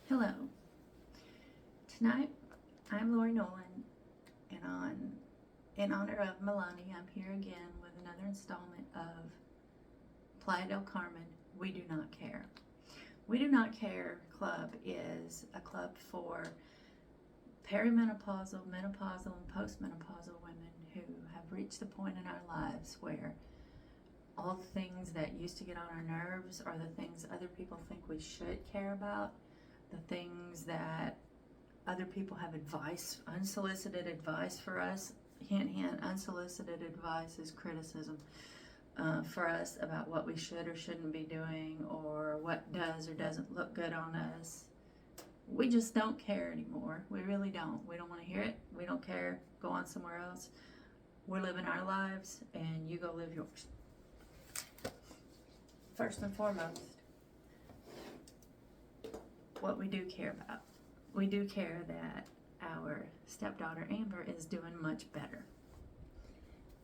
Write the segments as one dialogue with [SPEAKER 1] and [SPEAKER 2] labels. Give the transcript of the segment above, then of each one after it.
[SPEAKER 1] Hello. Tonight I'm Lori Nolan, and in honor of Milani, I'm here again with another installment of Playa del Carmen. We Do Not Care. We Do Not Care Club is a club for perimenopausal, menopausal, and postmenopausal women who have reached the point in our lives where all the things that used to get on our nerves are the things other people think we should care about, the things that other people have advice, unsolicited advice for us. Hint, hint, unsolicited advice is criticism for us about what we should or shouldn't be doing, or what does or doesn't look good on us. We just don't care anymore. We really don't. We don't want to hear it. We don't care. Go on somewhere else. We're living our lives, and you go live yours. First and foremost, what we do care about. We do care that our stepdaughter Amber is doing much better.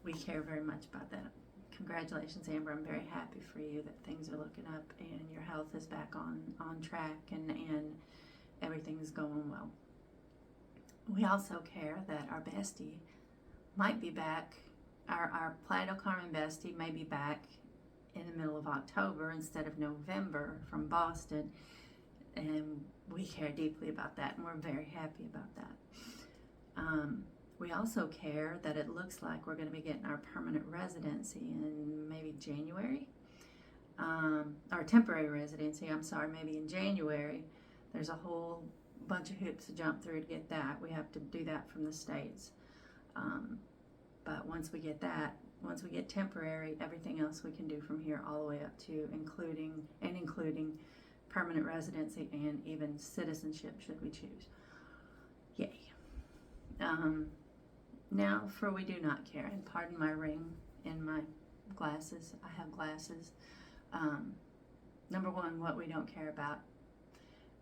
[SPEAKER 1] We care very much about that. Congratulations, Amber. I'm very happy for you that things are looking up and your health is back on track and everything's going well. We also care that our bestie might be back. Our Playa del Carmen bestie may be back in the middle of October instead of November from Boston. And we care deeply about that, and we're very happy about that. We also care that it looks like we're going to be getting our permanent residency in maybe January, or temporary residency, maybe in January. There's a whole bunch of hoops to jump through to get that. We have to do that from the States. But once we get that, once we get temporary, everything else we can do from here all the way up to including permanent residency and even citizenship should we choose. Yay. Now for We Do Not Care, and pardon my ring and my glasses. I have glasses. Number one, what we don't care about.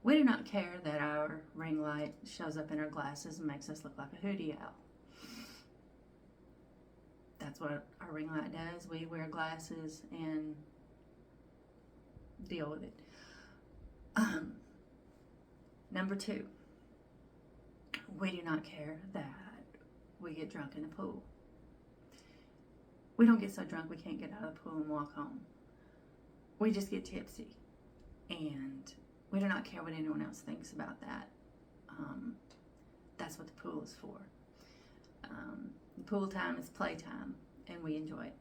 [SPEAKER 1] We do not care that our ring light shows up in our glasses and makes us look like a Hootie Owl. That's what our ring light does. We wear glasses and deal with it. Number two, we do not care that we get drunk in the pool. We don't get so drunk we can't get out of the pool and walk home. We just get tipsy, and we do not care what anyone else thinks about that. That's what the pool is for. The pool time is playtime, and we enjoy it.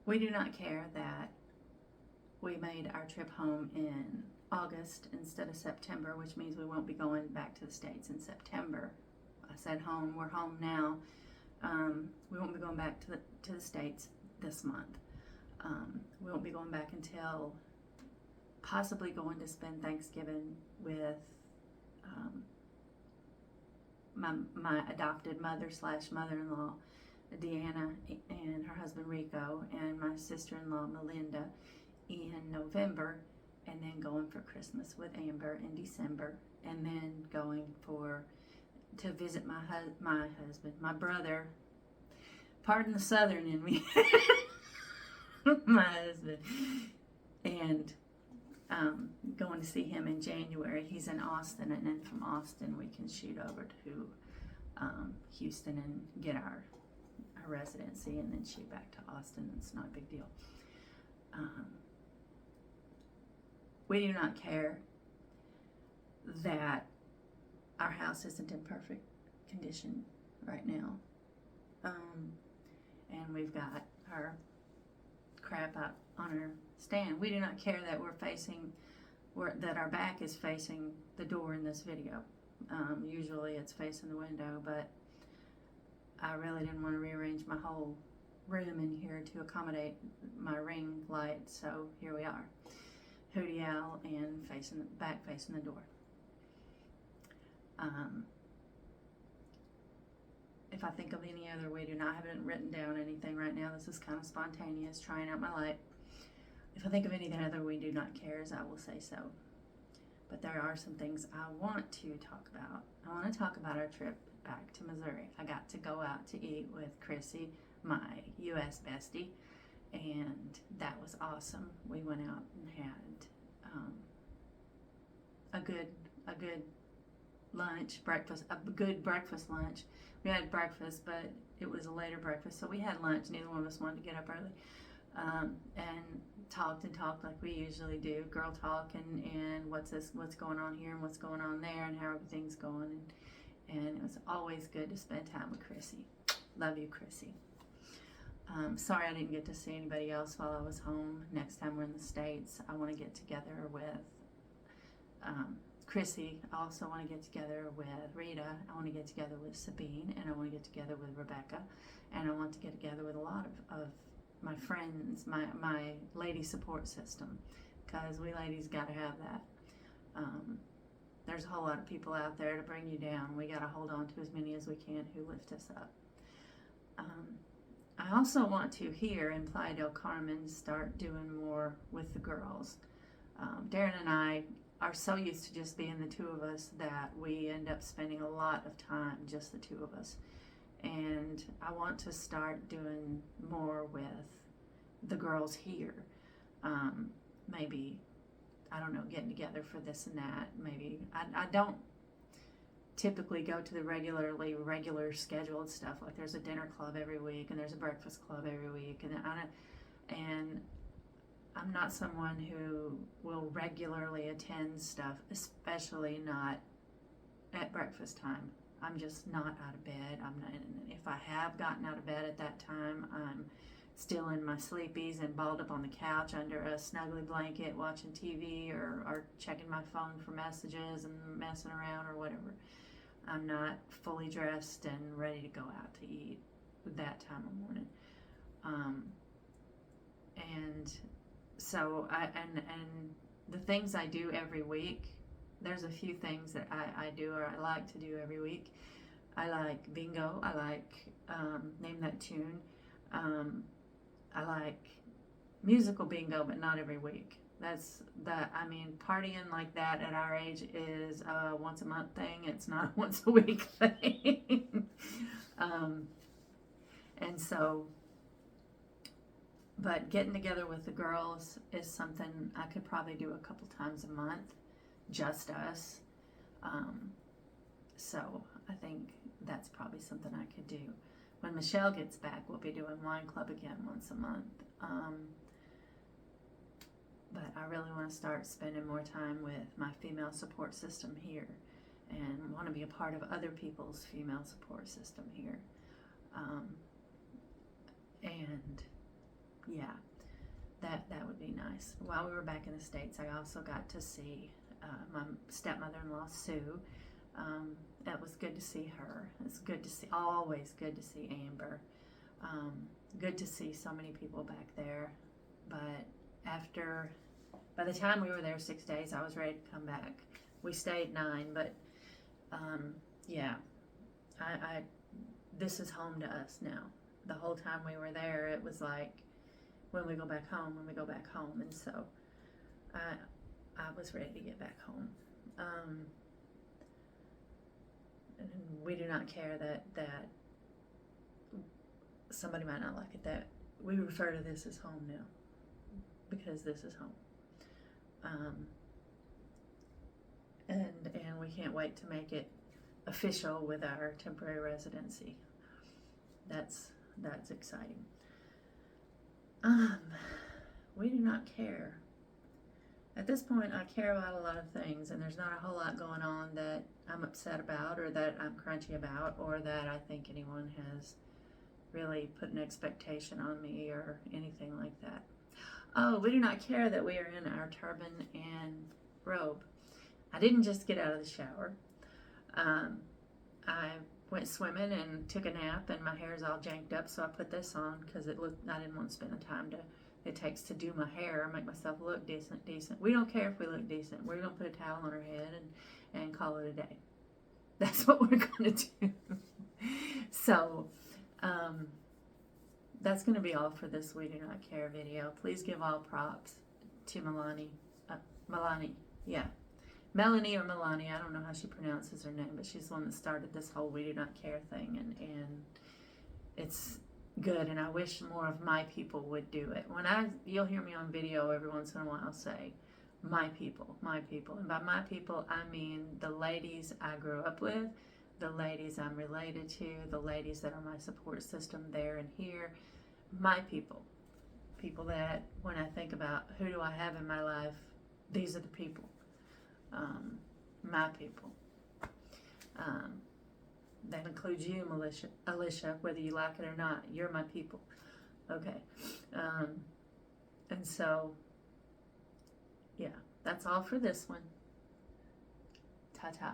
[SPEAKER 1] We do not care that we made our trip home in August instead of September, which means we won't be going back to the States in September. I said home, we're home now. We won't be going back to the States this month. We won't be going back until possibly going to spend Thanksgiving with my adopted mother / mother-in-law, Deanna, and her husband Rico, and my sister-in-law Melinda in November, and then going for Christmas with Amber in December, and then going to visit my brother, pardon the Southern in me, my husband, and going to see him in January. He's in Austin, and then from Austin we can shoot over to Houston and get our residency, and then shoot back to Austin. It's not a big deal. We do not care that our house isn't in perfect condition right now. And we've got our crap out on our stand. We do not care that that our back is facing the door in this video. Usually it's facing the window, but I really didn't want to rearrange my whole room in here to accommodate my ring light, so here we are. Hootie Owl and back facing the door. If I think of any other we do not, I haven't written down anything right now. This is kind of spontaneous, trying out my light. If I think of anything other we do not cares, I will say so. But there are some things I want to talk about. I want to talk about our trip back to Missouri. I got to go out to eat with Chrissy, my U.S. bestie, and that was awesome. We went out and had a good lunch, breakfast, a good breakfast lunch. We had breakfast, but it was a later breakfast, so we had lunch. Neither one of us wanted to get up early, and talked like we usually do, girl talk, and what's going on here and what's going on there and how everything's going, and it was always good to spend time with Chrissy. Love you, Chrissy. Sorry I didn't get to see anybody else while I was home. Next time we're in the States, I want to get together with Chrissy. I also want to get together with Rita. I want to get together with Sabine, and I want to get together with Rebecca, and I want to get together with a lot of my friends, my lady support system, because we ladies got to have that. There's a whole lot of people out there to bring you down. We got to hold on to as many as we can who lift us up. I also want to, here in Playa del Carmen, start doing more with the girls. Darren and I are so used to just being the two of us that we end up spending a lot of time, just the two of us. And I want to start doing more with the girls here. Maybe, I don't know, getting together for this and that. Maybe, I don't typically go to the regular scheduled stuff. Like there's a dinner club every week and there's a breakfast club every week. And I'm not someone who will regularly attend stuff, especially not at breakfast time. I'm just not out of bed. I'm not. If I have gotten out of bed at that time, I'm still in my sleepies and balled up on the couch under a snuggly blanket watching TV or checking my phone for messages and messing around or whatever. I'm not fully dressed and ready to go out to eat that time of morning. And so and the things I do every week, there's a few things that I do or I like to do every week. I like bingo. I like Name That Tune. I like musical bingo, but not every week. Partying like that at our age is a once a month thing. It's not a once a week thing. And so, but getting together with the girls is something I could probably do a couple times a month, just us. So I think that's probably something I could do. When Michelle gets back, we'll be doing wine club again once a month. But I really want to start spending more time with my female support system here and want to be a part of other people's female support system here. And yeah, that would be nice. While we were back in the States, I also got to see my stepmother-in-law, Sue. It was good to see her. It's always good to see Amber. Good to see so many people back there. But by the time we were there 6 days, I was ready to come back. We stayed 9, but yeah, this is home to us now. The whole time we were there, it was like, when we go back home, and so I was ready to get back home. And we do not care that somebody might not like it, that we refer to this as home now, because this is home. And we can't wait to make it official with our temporary residency. That's exciting. We do not care. At this point, I care about a lot of things, and there's not a whole lot going on that I'm upset about or that I'm crunchy about or that I think anyone has really put an expectation on me or anything like that. Oh, we do not care that we are in our turban and robe. I didn't just get out of the shower. I went swimming and took a nap, and my hair is all janked up, so I put this on because I didn't want to spend the time it takes to do my hair, make myself look decent. We don't care if we look decent. We're going to put a towel on our head and call it a day. That's what we're going to do. So, that's going to be all for this We Do Not Care video. Please give all props to Melanie. Melanie or Melanie, I don't know how she pronounces her name, but she's the one that started this whole We Do Not Care thing, and it's good, and I wish more of my people would do it. You'll hear me on video every once in a while say, my people, my people. And by my people, I mean the ladies I grew up with, the ladies I'm related to, the ladies that are my support system there and here, my people. People that when I think about who do I have in my life, these are the people, my people. That includes you, Alicia, whether you like it or not, you're my people. Okay. And so, yeah, that's all for this one. Ta-ta.